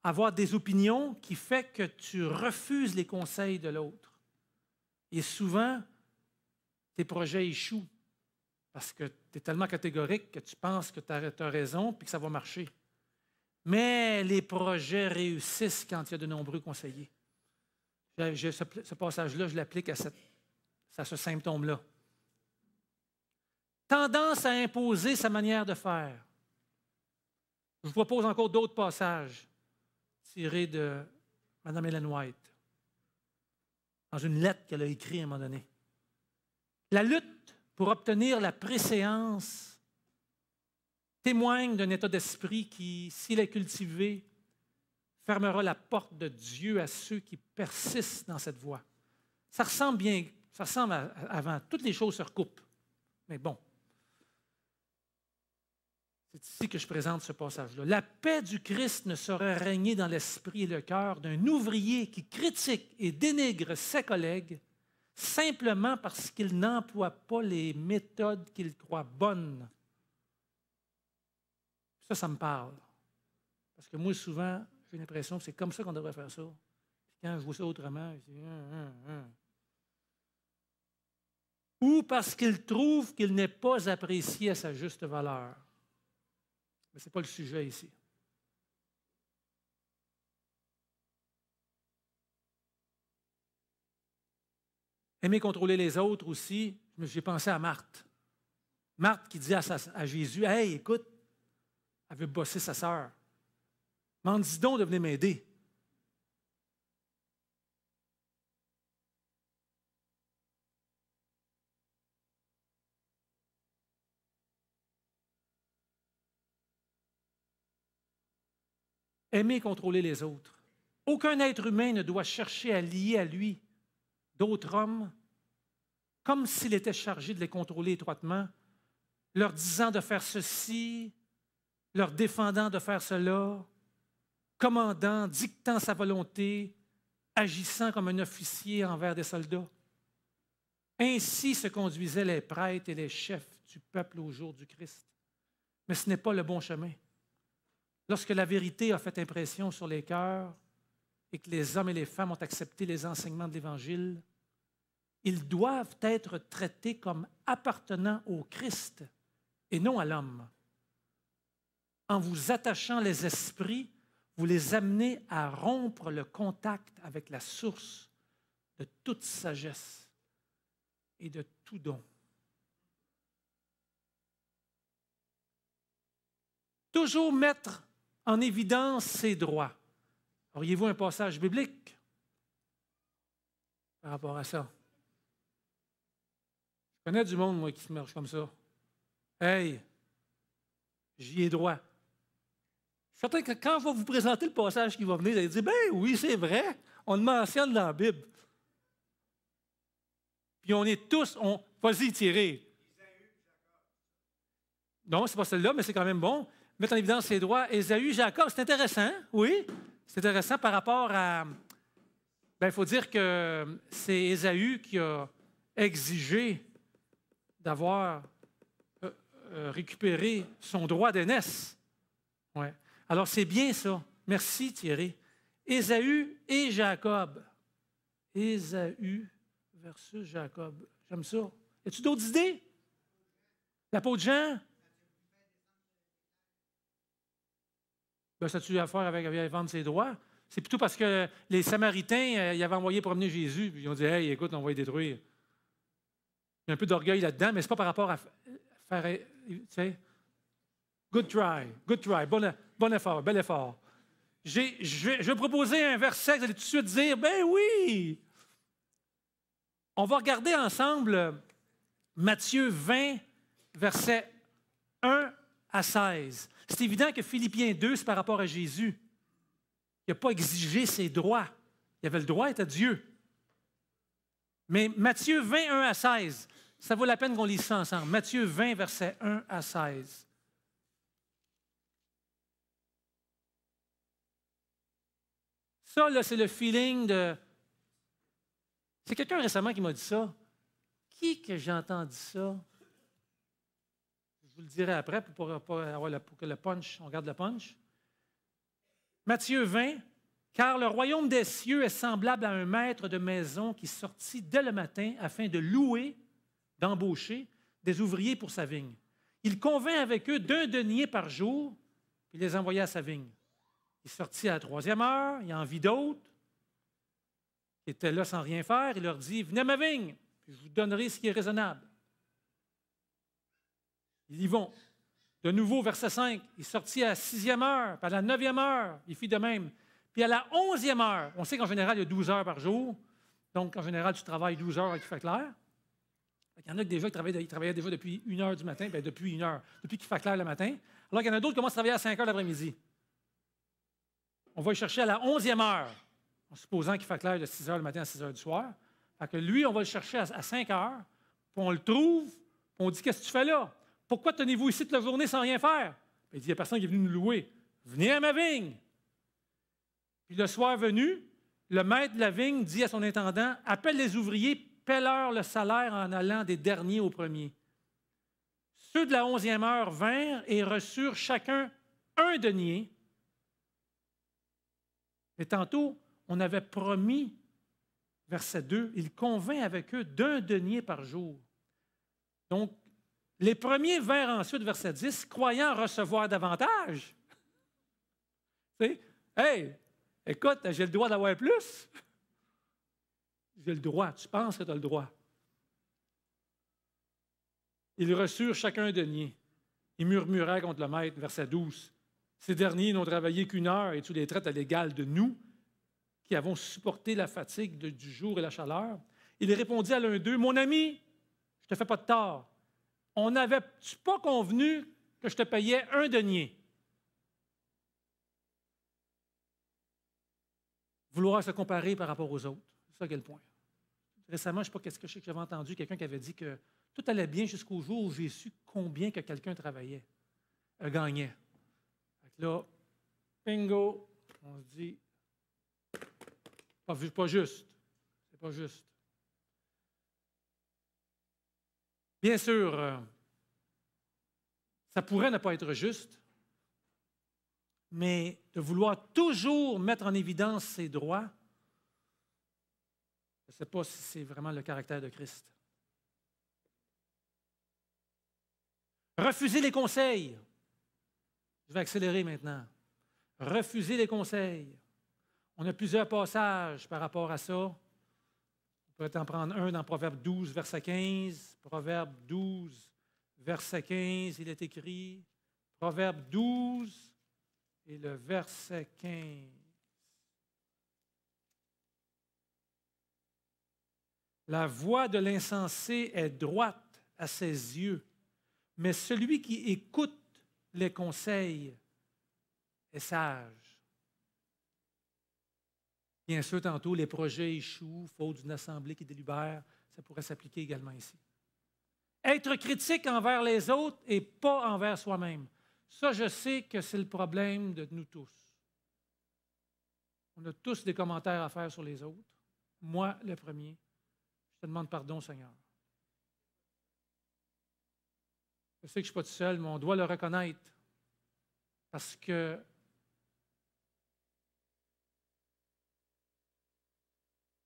avoir des opinions qui fait que tu refuses les conseils de l'autre. Et souvent, tes projets échouent parce que tu es tellement catégorique que tu penses que tu as raison et que ça va marcher. Mais les projets réussissent quand il y a de nombreux conseillers. Ce passage-là, je l'applique à ce symptôme-là. Tendance à imposer sa manière de faire. Je vous propose encore d'autres passages tirés de Mme Ellen White dans une lettre qu'elle a écrite à un moment donné. La lutte pour obtenir la préséance témoigne d'un état d'esprit qui, s'il est cultivé, fermera la porte de Dieu à ceux qui persistent dans cette voie. Ça ressemble à avant. Toutes les choses se recoupent. Mais bon, c'est ici que je présente ce passage-là. La paix du Christ ne saurait régner dans l'esprit et le cœur d'un ouvrier qui critique et dénigre ses collègues simplement parce qu'il n'emploie pas les méthodes qu'il croit bonnes. Ça me parle. Parce que moi, souvent, j'ai l'impression que c'est comme ça qu'on devrait faire ça. Puis quand je vois ça autrement, je dis Ou parce qu'il trouve qu'il n'est pas apprécié à sa juste valeur. Mais ce n'est pas le sujet ici. Aimer contrôler les autres aussi, j'ai pensé à Marthe. Marthe qui dit à Jésus, « Hey, écoute, elle veut bosser sa sœur. M'en dis donc de venir m'aider. » Aimer contrôler les autres. Aucun être humain ne doit chercher à lier à lui d'autres hommes comme s'il était chargé de les contrôler étroitement, leur disant de faire ceci, leur défendant de faire cela, commandant, dictant sa volonté, agissant comme un officier envers des soldats. Ainsi se conduisaient les prêtres et les chefs du peuple au jour du Christ. Mais ce n'est pas le bon chemin. Lorsque la vérité a fait impression sur les cœurs et que les hommes et les femmes ont accepté les enseignements de l'Évangile, ils doivent être traités comme appartenant au Christ et non à l'homme. En vous attachant les esprits, vous les amenez à rompre le contact avec la source de toute sagesse et de tout don. Toujours mettre en évidence ses droits. Auriez-vous un passage biblique par rapport à ça? Je connais du monde, moi, qui se marche comme ça. Hey, j'y ai droit. Je suis certain que quand je vais vous présenter le passage qui va venir, vous allez dire, ben oui, c'est vrai, on le mentionne dans la Bible. Puis on est tous, vas-y, Thierry. Non, c'est pas celle-là, mais c'est quand même bon. Mettre en évidence ses droits. Ésaü, Jacob, c'est intéressant, oui. C'est intéressant par rapport à... Bien, il faut dire que c'est Ésaü qui a exigé d'avoir récupéré son droit d'aînesse. Ouais. Alors, c'est bien ça. Merci, Thierry. Ésaü et Jacob. Ésaü versus Jacob. J'aime ça. Y a-tu d'autres idées? L'apôtre Jean? Ben, ça a-tu affaire avec vendre ses droits? C'est plutôt parce que les Samaritains, ils avaient envoyé promener Jésus, puis ils ont dit, « Hey, écoute, on va y détruire. » Il y a un peu d'orgueil là-dedans, mais ce n'est pas par rapport à faire, tu sais, good try, bon effort, bel effort. Je vais proposer un verset, vous allez tout de suite dire, ben oui! On va regarder ensemble Matthieu 20, versets 1 à 16. C'est évident que Philippiens 2, c'est par rapport à Jésus. Il n'a pas exigé ses droits. Il avait le droit d'être à Dieu. Mais Matthieu 20, 1 à 16, Ça vaut la peine qu'on lise ça ensemble. Matthieu 20, versets 1 à 16. Ça, là, c'est le feeling de... C'est quelqu'un récemment qui m'a dit ça. Qui que j'ai entendu ça? Je vous le dirai après pour que le punch, on garde le punch. Matthieu 20, « Car le royaume des cieux est semblable à un maître de maison qui sortit dès le matin afin de louer, d'embaucher des ouvriers pour sa vigne. Il convint avec eux d'1 denier par jour, puis les envoya à sa vigne. Il sortit à la 3e heure, il en vit d'autres qui étaient là sans rien faire. Il leur dit, « Venez à ma vigne, puis je vous donnerai ce qui est raisonnable. » Ils y vont. De nouveau, verset 5, il sortit à la 6e heure, puis à la 9e heure, il fit de même. Puis à la 11e heure, on sait qu'en général, il y a 12 heures par jour. Donc, en général, tu travailles 12 heures qu'il fait clair. Il y en a déjà qui travaillaient déjà depuis 1 heure du matin, bien depuis 1 heure, depuis qu'il fait clair le matin. Alors qu'il y en a d'autres qui commencent à travailler à 5 heures l'après-midi. On va y chercher à la 11e heure, en supposant qu'il fait clair de 6 heures le matin à 6 heures du soir. Fait que lui, on va le chercher à 5 heures, puis on le trouve, puis on dit, qu'est-ce que tu fais là? Pourquoi tenez-vous ici toute la journée sans rien faire? Puis il dit, il n'y a personne qui est venu nous louer. Venez à ma vigne. Puis le soir venu, le maître de la vigne dit à son intendant, appelle les ouvriers, paie-leur le salaire en allant des derniers aux premiers. Ceux de la 11e heure vinrent et reçurent chacun 1 denier. Mais tantôt, on avait promis, verset 2, il convint avec eux d'1 denier par jour. Donc, les premiers vinrent ensuite, verset 10, croyant recevoir davantage. Tu sais, hey, écoute, j'ai le droit d'avoir plus. J'ai le droit, tu penses que tu as le droit. Ils reçurent chacun 1 denier. Ils murmuraient contre le maître, verset 12. Ces derniers n'ont travaillé qu'1 heure et tu les traites à l'égal de nous, qui avons supporté la fatigue du jour et la chaleur. Il répondit à l'un d'eux, mon ami, je ne te fais pas de tort. On n'avait-tu pas convenu que je te payais 1 denier? Vouloir se comparer par rapport aux autres, c'est ça qui est le point. Récemment, je ne sais pas qu'est-ce que j'avais entendu, quelqu'un qui avait dit que tout allait bien jusqu'au jour où j'ai su combien que quelqu'un travaillait, gagnait. Là, bingo, on se dit, pas juste, c'est pas juste. Bien sûr, ça pourrait ne pas être juste, mais de vouloir toujours mettre en évidence ses droits, je ne sais pas si c'est vraiment le caractère de Christ. Refuser les conseils. Je vais accélérer maintenant. Refuser les conseils. On a plusieurs passages par rapport à ça. On peut en prendre un dans Proverbe 12, verset 15. Proverbe 12, verset 15, il est écrit. Proverbe 12 et le verset 15. La voix de l'insensé est droite à ses yeux, mais celui qui écoute les conseils est sage. Bien sûr, tantôt, les projets échouent, faute d'une assemblée qui délibère, ça pourrait s'appliquer également ici. Être critique envers les autres et pas envers soi-même. Ça, je sais que c'est le problème de nous tous. On a tous des commentaires à faire sur les autres. Moi, le premier. Je te demande pardon, Seigneur. Je sais que je ne suis pas tout seul, mais on doit le reconnaître. Parce que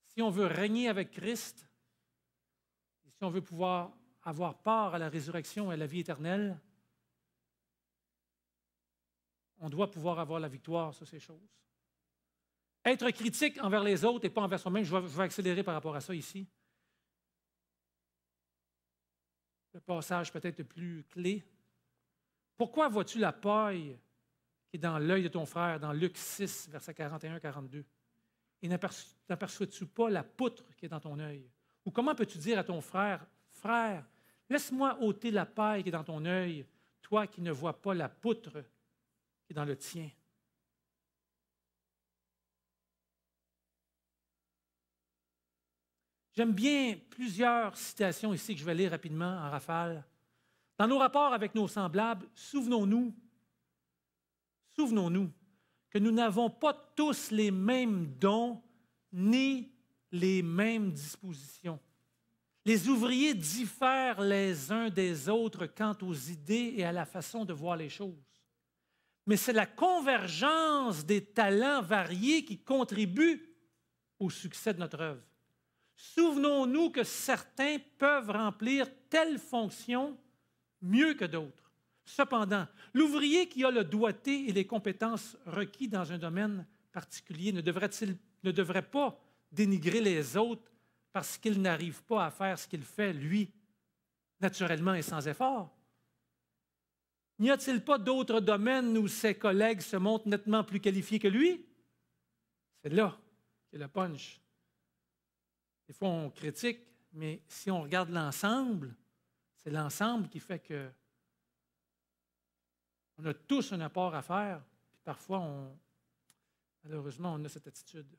si on veut régner avec Christ, et si on veut pouvoir avoir part à la résurrection et à la vie éternelle, on doit pouvoir avoir la victoire sur ces choses. Être critique envers les autres et pas envers soi-même, je vais accélérer par rapport à ça ici. Le passage peut-être le plus clé. Pourquoi vois-tu la paille qui est dans l'œil de ton frère, dans Luc 6, versets 41-42? Et n'aperçois-tu pas la poutre qui est dans ton œil? Ou comment peux-tu dire à ton frère, « Frère, laisse-moi ôter la paille qui est dans ton œil, toi qui ne vois pas la poutre qui est dans le tien. » J'aime bien plusieurs citations ici que je vais lire rapidement en rafale. Dans nos rapports avec nos semblables, souvenons-nous que nous n'avons pas tous les mêmes dons ni les mêmes dispositions. Les ouvriers diffèrent les uns des autres quant aux idées et à la façon de voir les choses. Mais c'est la convergence des talents variés qui contribue au succès de notre œuvre. Souvenons-nous que certains peuvent remplir telle fonction mieux que d'autres. Cependant, l'ouvrier qui a le doigté et les compétences requises dans un domaine particulier ne devrait pas dénigrer les autres parce qu'il n'arrive pas à faire ce qu'il fait, lui, naturellement et sans effort? N'y a-t-il pas d'autres domaines où ses collègues se montrent nettement plus qualifiés que lui? C'est là qu'est le punch. Des fois, on critique, mais si on regarde l'ensemble, c'est l'ensemble qui fait que on a tous un apport à faire, puis parfois, malheureusement, on a cette attitude.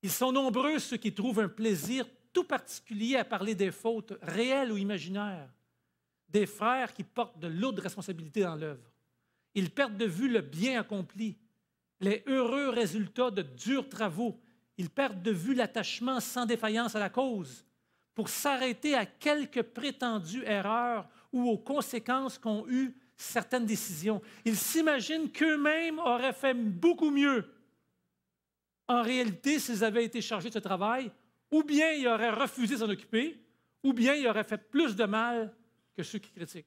Ils sont nombreux ceux qui trouvent un plaisir tout particulier à parler des fautes réelles ou imaginaires, des frères qui portent de lourdes responsabilités dans l'œuvre. Ils perdent de vue le bien accompli, les heureux résultats de durs travaux. Ils perdent de vue l'attachement sans défaillance à la cause pour s'arrêter à quelques prétendues erreurs ou aux conséquences qu'ont eues certaines décisions. Ils s'imaginent qu'eux-mêmes auraient fait beaucoup mieux. En réalité, s'ils avaient été chargés de ce travail, ou bien ils auraient refusé de s'en occuper, ou bien ils auraient fait plus de mal que ceux qui critiquent.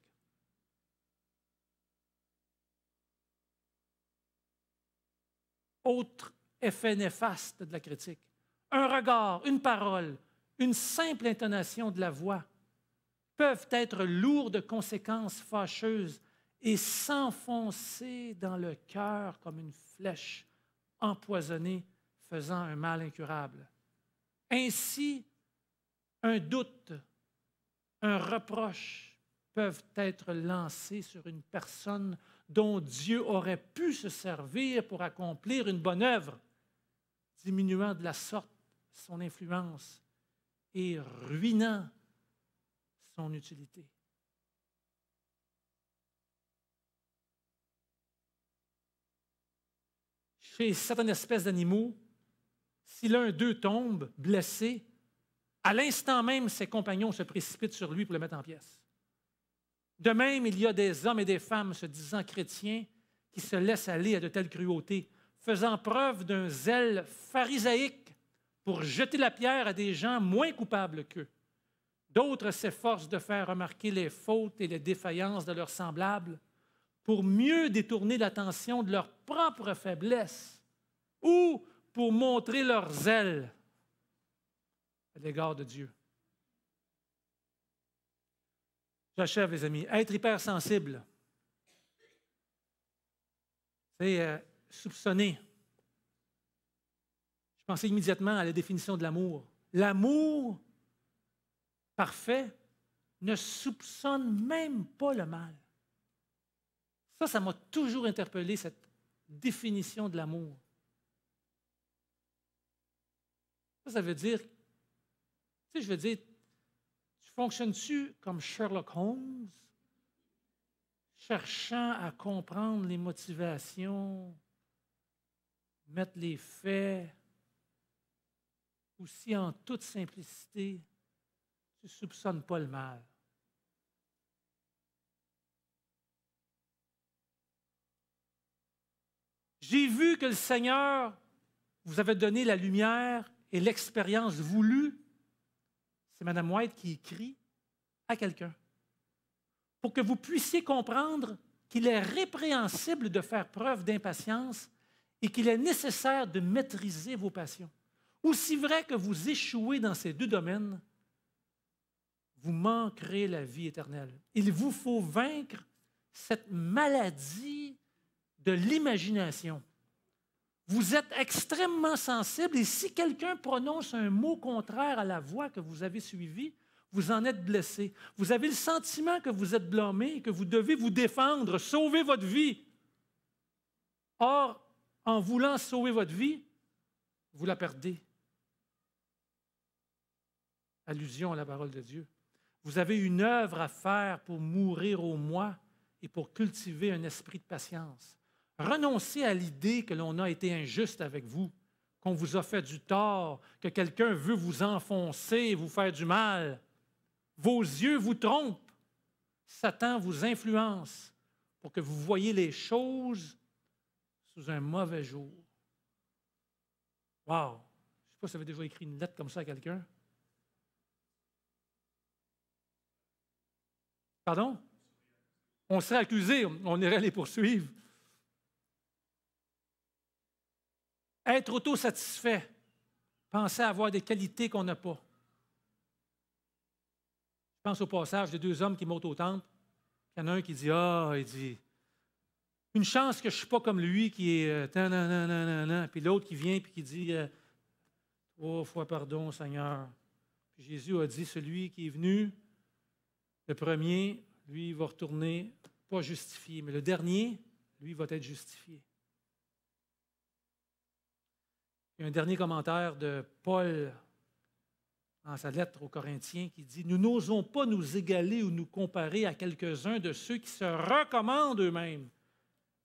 Autre effet néfaste de la critique. Un regard, une parole, une simple intonation de la voix peuvent être lourds de conséquences fâcheuses et s'enfoncer dans le cœur comme une flèche empoisonnée faisant un mal incurable. Ainsi, un doute, un reproche peuvent être lancés sur une personne dont Dieu aurait pu se servir pour accomplir une bonne œuvre, diminuant de la sorte son influence et ruinant son utilité. Chez certaines espèces d'animaux, si l'un d'eux tombe blessé, à l'instant même, ses compagnons se précipitent sur lui pour le mettre en pièces. De même, il y a des hommes et des femmes se disant chrétiens qui se laissent aller à de telles cruautés, faisant preuve d'un zèle pharisaïque pour jeter la pierre à des gens moins coupables qu'eux. D'autres s'efforcent de faire remarquer les fautes et les défaillances de leurs semblables pour mieux détourner l'attention de leur propre faiblesse ou pour montrer leur zèle à l'égard de Dieu. J'achève, les amis. Être hypersensible, c'est soupçonner. Je pensais immédiatement à la définition de l'amour. L'amour parfait ne soupçonne même pas le mal. Ça m'a toujours interpellé, cette définition de l'amour. Ça veut dire, fonctionnes-tu comme Sherlock Holmes, cherchant à comprendre les motivations, mettre les faits, ou si en toute simplicité, tu ne soupçonnes pas le mal? J'ai vu que le Seigneur vous avait donné la lumière et l'expérience voulue. C'est Mme White qui écrit à quelqu'un pour que vous puissiez comprendre qu'il est répréhensible de faire preuve d'impatience et qu'il est nécessaire de maîtriser vos passions. Aussi vrai que vous échouez dans ces deux domaines, vous manquerez la vie éternelle. Il vous faut vaincre cette maladie de l'imagination. Vous êtes extrêmement sensible et si quelqu'un prononce un mot contraire à la voie que vous avez suivie, vous en êtes blessé. Vous avez le sentiment que vous êtes blâmé et que vous devez vous défendre, sauver votre vie. Or, en voulant sauver votre vie, vous la perdez. allusion à la parole de Dieu. Vous avez une œuvre à faire pour mourir au moi et pour cultiver un esprit de patience. Renoncez à l'idée que l'on a été injuste avec vous, qu'on vous a fait du tort, que quelqu'un veut vous enfoncer et vous faire du mal. Vos yeux vous trompent. Satan vous influence pour que vous voyiez les choses sous un mauvais jour. Wow! Je ne sais pas si vous avez déjà écrit une lettre comme ça à quelqu'un. Pardon? On serait accusé, on irait les poursuivre. Être autosatisfait, penser avoir des qualités qu'on n'a pas. Je pense au passage des deux hommes qui montent au temple. Il y en a un qui dit, il dit, une chance que je ne suis pas comme lui qui est... Puis l'autre qui vient et qui dit, 3 fois pardon, Seigneur. Puis Jésus a dit, celui qui est venu, le premier, lui, il va retourner, pas justifié, mais le dernier, lui, va être justifié. Il y a un dernier commentaire de Paul dans sa lettre aux Corinthiens qui dit « Nous n'osons pas nous égaler ou nous comparer à quelques-uns de ceux qui se recommandent eux-mêmes,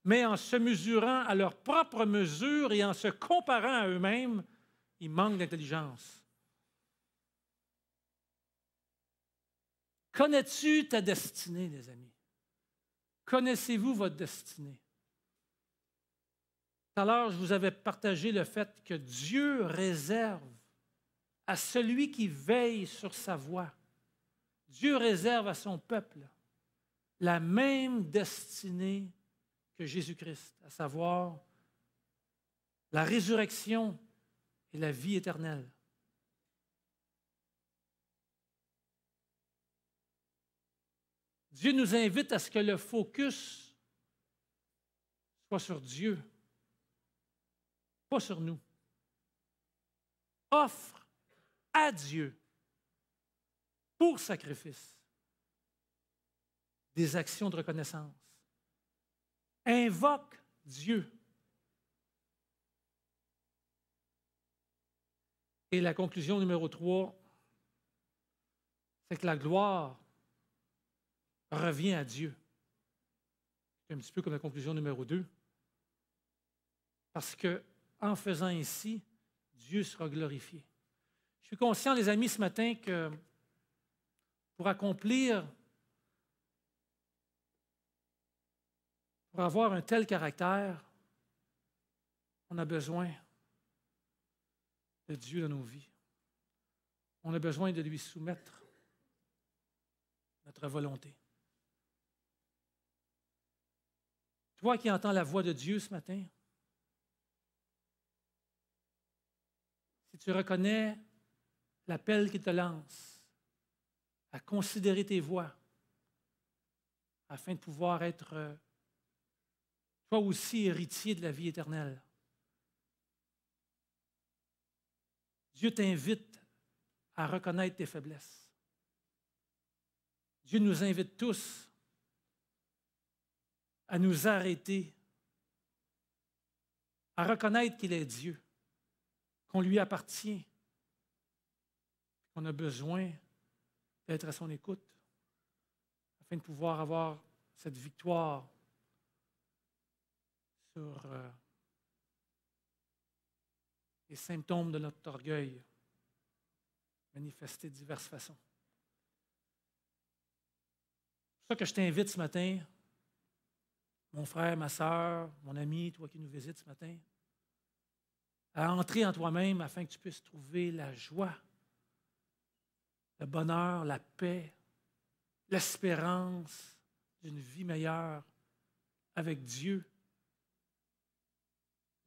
mais en se mesurant à leur propre mesure et en se comparant à eux-mêmes, ils manquent d'intelligence. » Connais-tu ta destinée, les amis? Connaissez-vous votre destinée? Tout à l'heure, je vous avais partagé le fait que Dieu réserve à celui qui veille sur sa voie. Dieu réserve à son peuple la même destinée que Jésus-Christ, à savoir la résurrection et la vie éternelle. Dieu nous invite à ce que le focus soit sur Dieu, pas sur nous. Offre à Dieu, pour sacrifice, des actions de reconnaissance. Invoque Dieu. Et la conclusion numéro 3, c'est que la gloire revient à Dieu. C'est un petit peu comme la conclusion numéro 2. Parce qu'en faisant ainsi, Dieu sera glorifié. Je suis conscient, les amis, ce matin, que pour accomplir, pour avoir un tel caractère, on a besoin de Dieu dans nos vies. On a besoin de lui soumettre notre volonté. Toi qui entends la voix de Dieu ce matin, si tu reconnais l'appel qu'il te lance à considérer tes voies afin de pouvoir être toi aussi héritier de la vie éternelle, Dieu t'invite à reconnaître tes faiblesses. Dieu nous invite tous à nous arrêter, à reconnaître qu'il est Dieu, qu'on lui appartient, qu'on a besoin d'être à son écoute afin de pouvoir avoir cette victoire sur les symptômes de notre orgueil manifestés de diverses façons. C'est pour ça que je t'invite ce matin, mon frère, ma sœur, mon ami, toi qui nous visites ce matin, à entrer en toi-même afin que tu puisses trouver la joie, le bonheur, la paix, l'espérance d'une vie meilleure avec Dieu,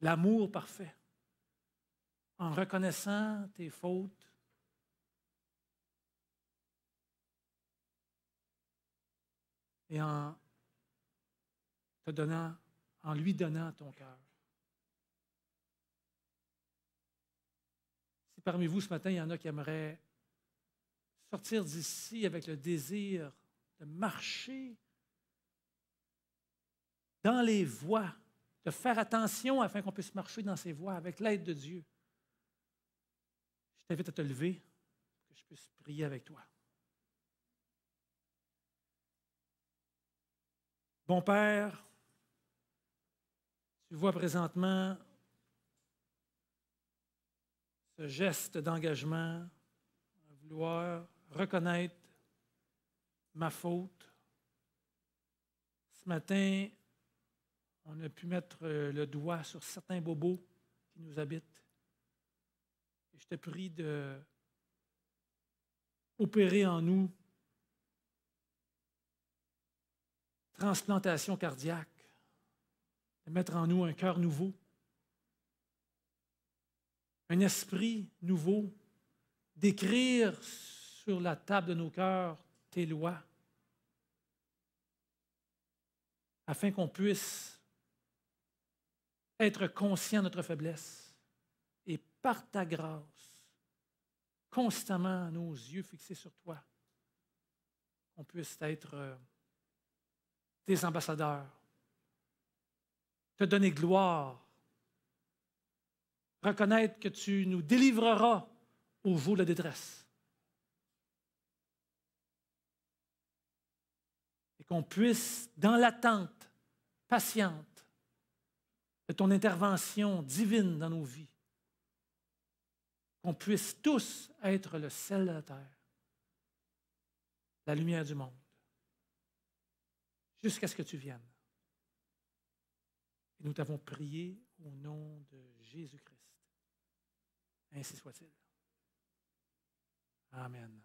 l'amour parfait, en reconnaissant tes fautes, et en lui donnant ton cœur. Si parmi vous ce matin, il y en a qui aimeraient sortir d'ici avec le désir de marcher dans les voies, de faire attention afin qu'on puisse marcher dans ces voies avec l'aide de Dieu, je t'invite à te lever, que que je puisse prier avec toi. Bon Père, tu vois présentement ce geste d'engagement, à vouloir reconnaître ma faute. Ce matin, on a pu mettre le doigt sur certains bobos qui nous habitent. Et je te prie de opérer en nous transplantation cardiaque, de mettre en nous un cœur nouveau, un esprit nouveau, d'écrire sur la table de nos cœurs tes lois, afin qu'on puisse être conscient de notre faiblesse et par ta grâce, constamment nos yeux fixés sur toi, qu'on puisse être tes ambassadeurs, te donner gloire, reconnaître que tu nous délivreras au jour de la détresse. Et qu'on puisse, dans l'attente patiente de ton intervention divine dans nos vies, qu'on puisse tous être le sel de la terre, la lumière du monde, jusqu'à ce que tu viennes. Et nous t'avons prié au nom de Jésus-Christ. Ainsi soit-il. Amen.